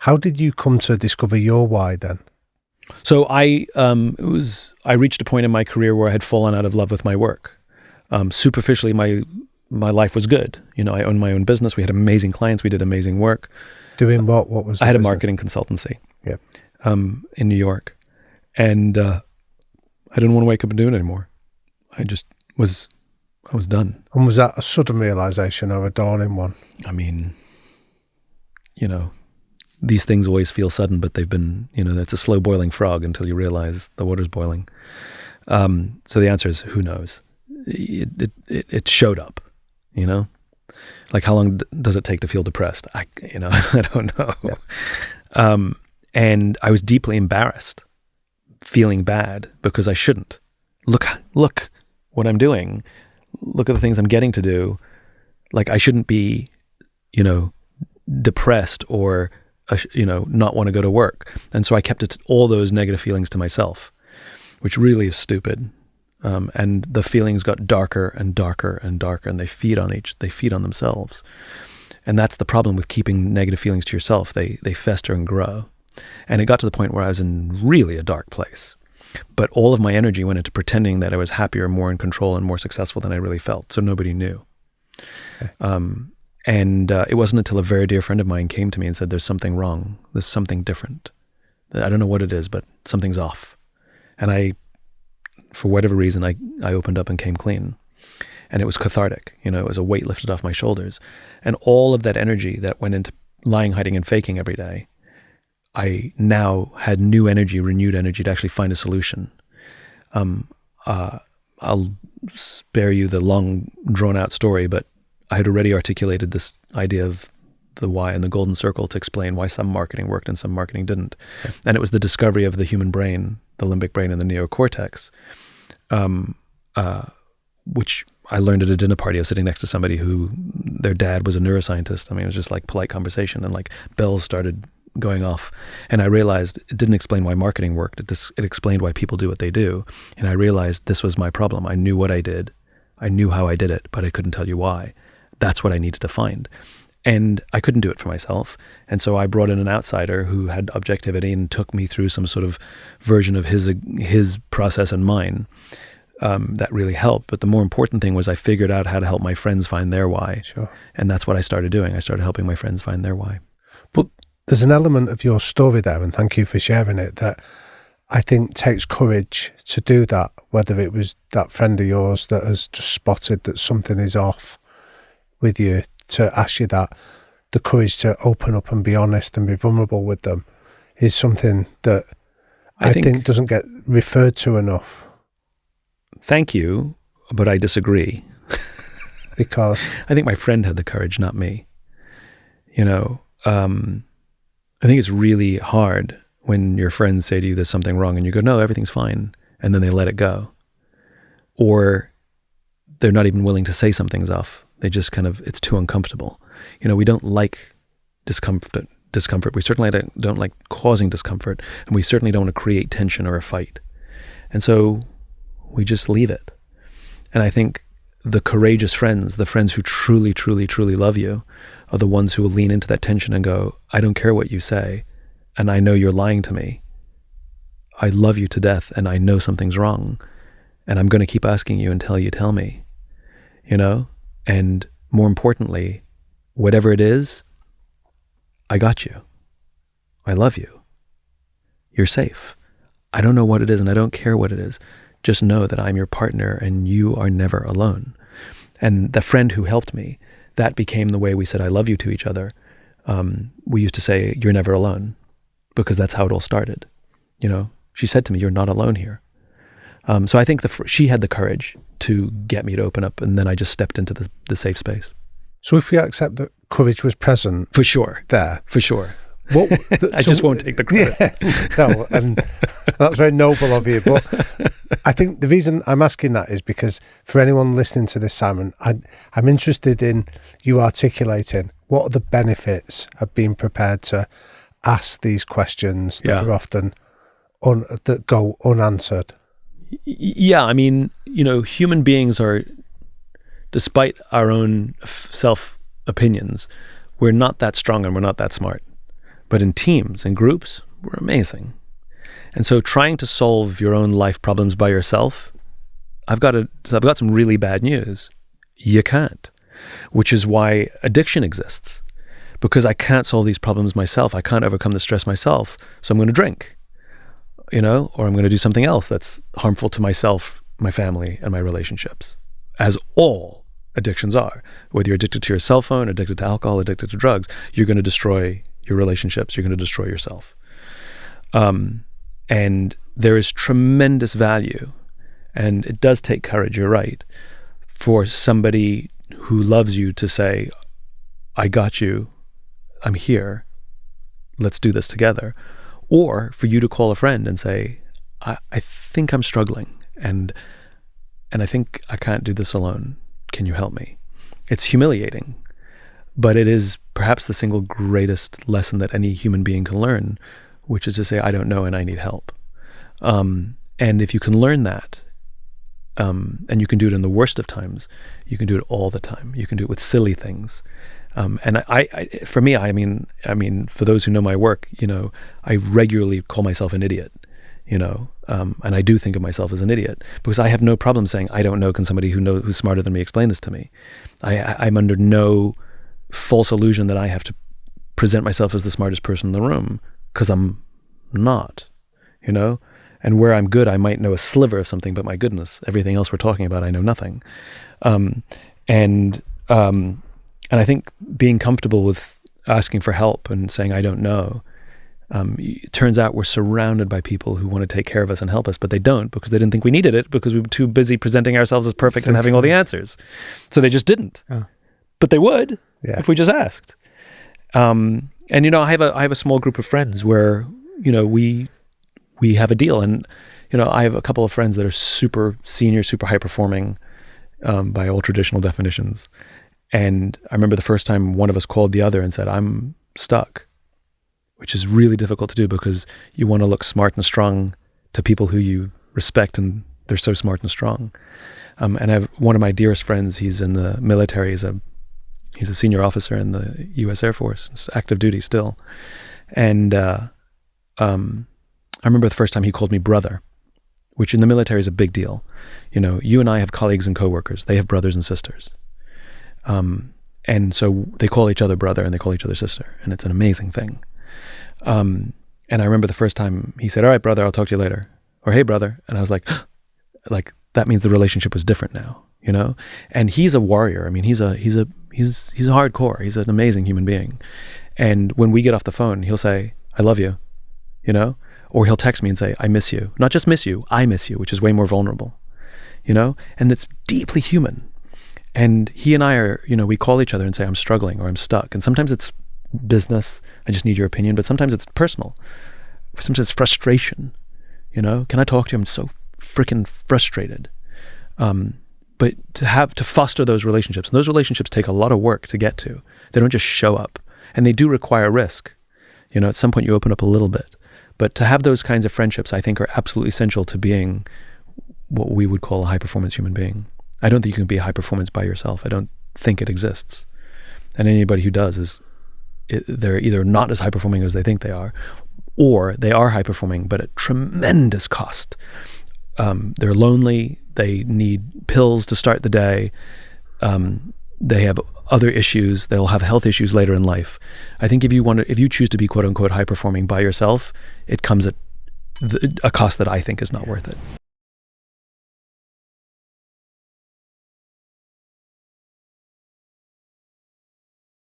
How did you come to discover your why then? So I reached a point in my career where I had fallen out of love with my work. Superficially, my life was good. I owned my own business. We had amazing clients. We did amazing work. Doing what? What was? I had a marketing consultancy. Yeah. In New York, and I didn't want to wake up and do it anymore. I was done. And was that a sudden realization or a dawning one? I mean, these things always feel sudden, but they've been, that's a slow boiling frog until you realize the water's boiling. So the answer is, who knows? It showed up, like how long does it take to feel depressed? I don't know. Yeah. And I was deeply embarrassed, feeling bad because I shouldn't. Look what I'm doing. Look at the things I'm getting to do. Like I shouldn't be, depressed or, not want to go to work. And so I kept all those negative feelings to myself, which really is stupid. And the feelings got darker and darker and darker, and they feed on themselves. And that's the problem with keeping negative feelings to yourself. They fester and grow. And it got to the point where I was in really a dark place. But all of my energy went into pretending that I was happier, more in control, and more successful than I really felt. So nobody knew. Okay. And it wasn't until a very dear friend of mine came to me and said, there's something wrong. There's something different. I don't know what it is, but something's off. And for whatever reason, I opened up and came clean. And it was cathartic. It was a weight lifted off my shoulders. And all of that energy that went into lying, hiding, and faking every day, I now had new energy, renewed energy to actually find a solution. I'll spare you the long, drawn-out story, but I had already articulated this idea of the why and the golden circle to explain why some marketing worked and some marketing didn't. Okay. And it was the discovery of the human brain, the limbic brain and the neocortex, which I learned at a dinner party. I was sitting next to somebody who their dad was a neuroscientist. I mean, it was just like polite conversation, and like bells started going off. And I realized it didn't explain why marketing worked. It explained why people do what they do. And I realized this was my problem. I knew what I did. I knew how I did it, but I couldn't tell you why. That's what I needed to find. And I couldn't do it for myself. And so I brought in an outsider who had objectivity and took me through some sort of version of his process and mine. That really helped. But the more important thing was I figured out how to help my friends find their why. Sure. And that's what I started doing. I started helping my friends find their why. But there's an element of your story there, and thank you for sharing it, that I think takes courage to do that, whether it was that friend of yours that has just spotted that something is off with you, to ask you that. The courage to open up and be honest and be vulnerable with them is something that I think doesn't get referred to enough. Thank you, but I disagree. Because? I think my friend had the courage, not me. I think it's really hard when your friends say to you there's something wrong and you go, no, everything's fine, and then they let it go. Or they're not even willing to say something's off. They just it's too uncomfortable. We don't like discomfort. We certainly don't like causing discomfort, and we certainly don't want to create tension or a fight. And so we just leave it. And I think the courageous friends, the friends who truly, truly, truly love you, are the ones who will lean into that tension and go, I don't care what you say, and I know you're lying to me. I love you to death, and I know something's wrong, and I'm going to keep asking you until you tell me, And more importantly, whatever it is, I got you. I love you. You're safe. I don't know what it is, and I don't care what it is. Just know that I'm your partner, and you are never alone. And the friend who helped me, that became the way we said I love you to each other. We used to say, you're never alone, because that's how it all started. She said to me, you're not alone here. So I think she had the courage to get me to open up, and then I just stepped into the safe space. So if we accept that courage was present... For sure. There. For sure. I just won't take the credit. Yeah, no, and that's very noble of you. But I think the reason I'm asking that is because for anyone listening to this, Simon, I'm interested in you articulating what are the benefits of being prepared to ask these questions that are often that go unanswered. Yeah, I mean, human beings are, despite our own self opinions, we're not that strong and we're not that smart. But in teams and groups, we're amazing. And so trying to solve your own life problems by yourself, I've got some really bad news. You can't, which is why addiction exists. Because I can't solve these problems myself. I can't overcome the stress myself. So I'm going to drink, or I'm going to do something else that's harmful to myself, my family, and my relationships, as all addictions are. Whether you're addicted to your cell phone, addicted to alcohol, addicted to drugs, you're going to destroy your relationships. You're going to destroy yourself. And there is tremendous value, and it does take courage, you're right, for somebody who loves you to say, I got you, I'm here, let's do this together. Or for you to call a friend and say, I think I'm struggling, and I think I can't do this alone. Can you help me? It's humiliating, but it is perhaps the single greatest lesson that any human being can learn, which is to say, I don't know and I need help. And if you can learn that, and you can do it in the worst of times, you can do it all the time. You can do it with silly things. And for me, I mean, for those who know my work, I regularly call myself an idiot, and I do think of myself as an idiot because I have no problem saying, I don't know. Can somebody who's smarter than me explain this to me? I'm under no false illusion that I have to present myself as the smartest person in the room, because I'm not, and where I'm good, I might know a sliver of something, but my goodness, everything else we're talking about, I know nothing. And I think being comfortable with asking for help and saying, I don't know, it turns out we're surrounded by people who want to take care of us and help us, but they don't, because they didn't think we needed it, because we were too busy presenting ourselves as perfect and having all the answers. So they just didn't. Oh. But they would if we just asked. And I have a small group of friends where we have a deal, and I have a couple of friends that are super senior, super high performing by all traditional definitions. And I remember the first time one of us called the other and said, I'm stuck, which is really difficult to do because you want to look smart and strong to people who you respect, and they're so smart and strong. And I have one of my dearest friends, he's in the military, he's a senior officer in the U.S. Air Force, it's active duty still. And I remember the first time he called me brother, which in the military is a big deal. You and I have colleagues and coworkers. They have brothers and sisters. And so they call each other brother and they call each other sister, and it's an amazing thing. And I remember the first time he said, all right, brother, I'll talk to you later. Or, hey, brother. And I was like, that means the relationship was different now, And he's a warrior. I mean, he's hardcore. He's an amazing human being. And when we get off the phone, he'll say, I love you, Or he'll text me and say, I miss you. Not just miss you, I miss you, which is way more vulnerable, And it's deeply human. And he and I are, we call each other and say, I'm struggling or I'm stuck. And sometimes it's business, I just need your opinion. But sometimes it's personal. Sometimes it's frustration, Can I talk to you? I'm so freaking frustrated. But to foster those relationships, and those relationships take a lot of work to get to. They don't just show up. And they do require risk. At some point you open up a little bit. But to have those kinds of friendships, I think, are absolutely essential to being what we would call a high-performance human being. I don't think you can be a high-performance by yourself. I don't think it exists. And anybody who does they're either not as high-performing as they think they are, or they are high-performing, but at tremendous cost. They're lonely. They need pills to start the day. They have other issues. They'll have health issues later in life. I think if you choose to be quote unquote high performing by yourself, it comes at a cost that I think is not worth it.